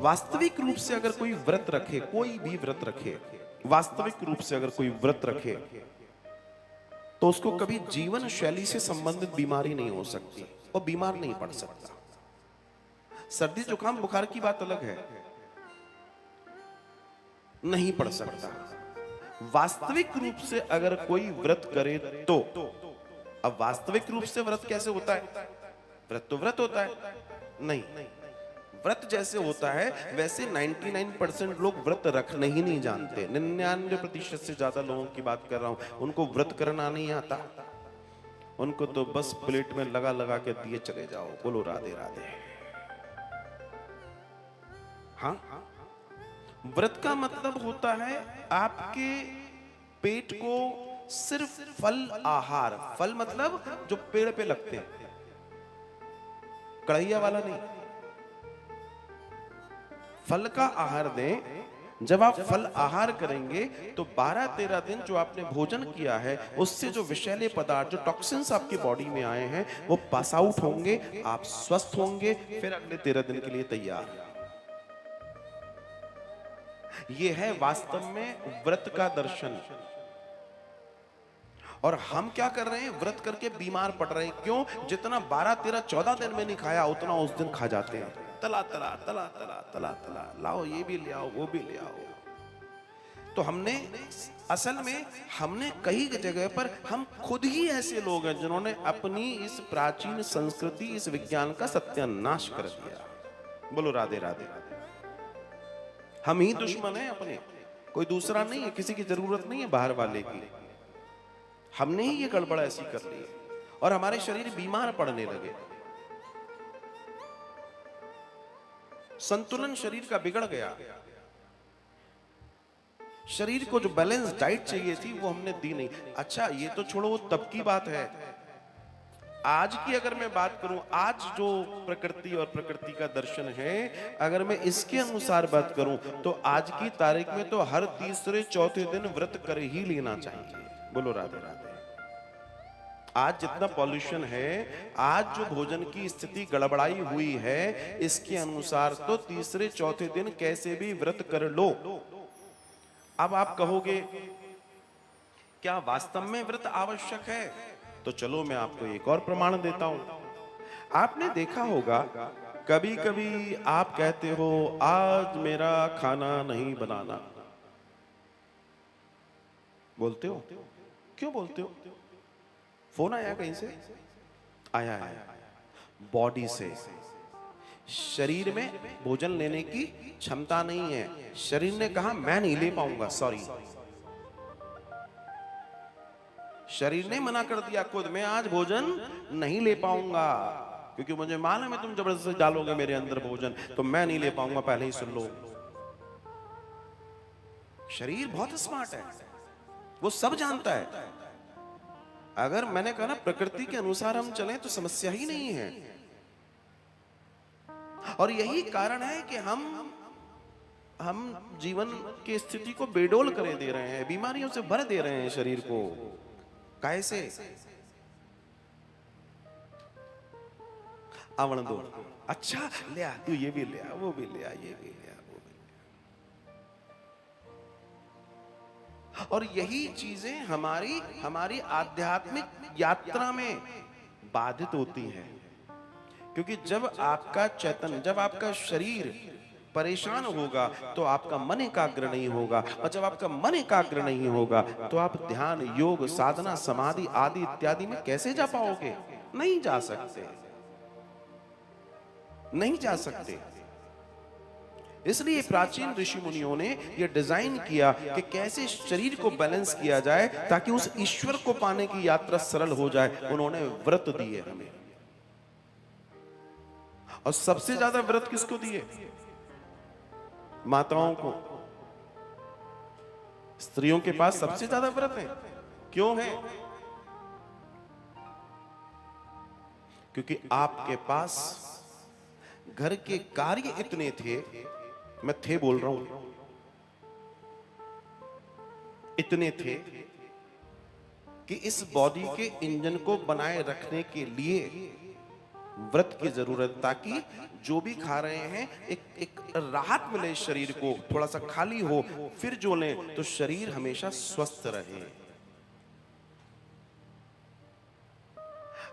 वास्तविक रूप से अगर कोई व्रत रखे, कोई भी व्रत रखे, वास्तविक रूप से अगर कोई व्रत रखे तो उसको कभी जीवन शैली से संबंधित बीमारी नहीं हो सकती और बीमार नहीं पड़ सकता। सर्दी जुकाम बुखार की बात अलग है, नहीं पड़ सकता। वास्तविक रूप से अगर कोई व्रत करे तो, अब वास्तविक रूप से व्रत कैसे होता है? व्रत तो व्रत होता है नहीं, व्रत जैसे होता है वैसे 99% लोग व्रत रखने ही नहीं जानते। 99% से ज्यादा लोगों की बात कर रहा हूं, उनको व्रत करना नहीं आता। उनको तो बस प्लेट में लगा लगा के दिए चले जाओ, बोलो राधे राधे। हाँ, व्रत का मतलब होता है आपके पेट को सिर्फ फल आहार, फल मतलब जो पेड़ पे लगते हैं, कढ़ैया वाला नहीं, फल का आहार दें। जब आप फल आहार करेंगे तो 12-13 दिन जो आपने भोजन किया है उससे जो विषैले पदार्थ, जो टॉक्सिन्स आपकी बॉडी में आए हैं वो पास आउट होंगे, आप स्वस्थ होंगे, फिर अगले 13 दिन के लिए तैयार। ये है वास्तव में व्रत का दर्शन। और हम क्या कर रहे हैं? व्रत करके बीमार पड़ रहे हैं। क्यों? जितना 12-13-14 दिन में नहीं खाया उतना उस दिन खा जाते हैं। तला तला तला तला तला तला, लाओ ये भी ले आओ, वो भी ले आओ। तो हमने असल में हमने कई जगह पर हम खुद ही ऐसे लोग हैं जिन्होंने अपनी इस प्राचीन संस्कृति, इस विज्ञान का सत्यानाश कर दिया। बोलो राधे राधे। हम ही दुश्मन हैं अपने, कोई दूसरा नहीं है, किसी की जरूरत नहीं है बाहर वाले की। हमने ही ये गड़बड़ ऐसी कर ली और हमारे शरीर बीमार पड़ने लगे। संतुलन शरीर का बिगड़ गया। शरीर को जो बैलेंस डाइट चाहिए थी वो हमने दी नहीं। अच्छा ये तो छोड़ो, वो तब की बात है। आज की अगर मैं बात करूं, आज जो प्रकृति और प्रकृति का दर्शन है, अगर मैं इसके अनुसार बात करूं तो आज की तारीख में तो हर तीसरे चौथे दिन व्रत कर ही लेना चाहिए। बोलो राधे राधे। आज जितना पॉल्यूशन है, आज जो भोजन की स्थिति गड़बड़ाई हुई है, इसके अनुसार तो तीसरे चौथे दिन कैसे भी व्रत कर लो। अब आप कहोगे क्या वास्तव में व्रत आवश्यक है? तो चलो मैं आपको एक और प्रमाण देता हूं। आपने देखा होगा कभी कभी आप कहते हो आज मेरा खाना नहीं बनाना, बोलते हो? क्यों बोलते हो? फोन आया कहीं से? आया है बॉडी से। शरीर में भोजन लेने की क्षमता नहीं है। शरीर ने कहा मैं नहीं ले पाऊंगा, सॉरी। शरीर ने मना कर दिया खुद, मैं आज भोजन नहीं ले पाऊंगा क्योंकि मुझे मालूम है तुम जबरदस्ती डालोगे मेरे अंदर भोजन, तो मैं नहीं ले पाऊंगा, पहले ही सुन लो। शरीर बहुत स्मार्ट है, वो सब जानता है। अगर मैंने कहा ना प्रकृति के अनुसार हम चलें तो समस्या ही नहीं है। और यही कारण है कि हम जीवन की स्थिति को बेडोल करे दे रहे हैं, बीमारियों से भर दे रहे हैं शरीर को। कैसे? आवण दो, अच्छा ले आ, तू ये भी ले आ, वो भी ले आ, ये भी ले आ, वो भी ले आ। और यही चीजें हमारी आध्यात्मिक यात्रा में बाधित होती हैं। क्योंकि जब आपका चैतन्य, जब आपका शरीर परेशान होगा तो आपका मन एकाग्र नहीं होगा, और जब आपका मन एकाग्र नहीं होगा तो आप ध्यान, योग, साधना, समाधि आदि इत्यादि में कैसे जा पाओगे? नहीं जा सकते, नहीं जा सकते। इसलिए प्राचीन ऋषि मुनियों ने यह डिजाइन किया कि कैसे शरीर को बैलेंस किया जाए ताकि उस ईश्वर को पाने की यात्रा सरल हो जाए। उन्होंने व्रत दिए हमें, और सबसे ज्यादा व्रत किसको दिए? माताओं को। स्त्रियों के पास सबसे ज्यादा व्रत है। क्यों है? क्योंकि आपके पास घर के कार्य इतने थे, मैं थे बोल रहा हूं, इतने थे कि इस बॉडी के इंजन को बनाए रखने के लिए व्रत की जरूरत, ताकि जो भी खा रहे हैं एक राहत मिले शरीर को, थोड़ा सा खाली हो, फिर जो लें तो शरीर हमेशा स्वस्थ रहे।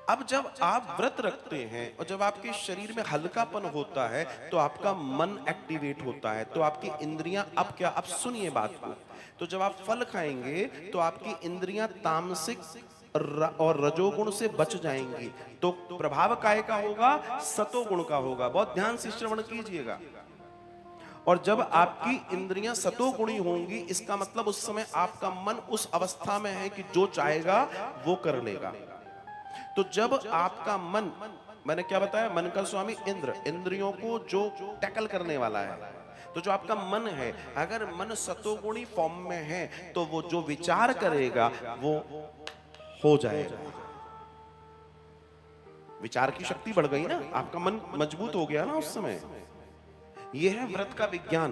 अब जब आप व्रत रखते हैं और जब आपके शरीर में हल्कापन होता है तो आपका मन एक्टिवेट होता है, तो आपकी इंद्रियां, अब क्या, अब सुनिए बात को, तो जब आप फल खाएंगे तो आपकी इंद्रियां तामसिक और रजोगुण से बच जाएंगी, तो प्रभाव काय का होगा, सतोगुण का होगा। बहुत ध्यान से श्रवण कीजिएगा। और जब आपकी इंद्रियां सतोगुणी होंगी, इसका मतलब उस समय आपका मन उस अवस्था में है कि जो चाहेगा वो कर लेगा। तो जब आपका मन, मैंने क्या बताया, मन का स्वामी इंद्र, इंद्रियों को जो टैकल करने वाला है, तो जो आपका मन है, अगर मन सतोगुणी फॉर्म में है तो वो जो विचार करेगा वो हो जाएगा। विचार की शक्ति बढ़ गई ना, आपका मन मजबूत हो गया ना उस समय। यह है व्रत का विज्ञान।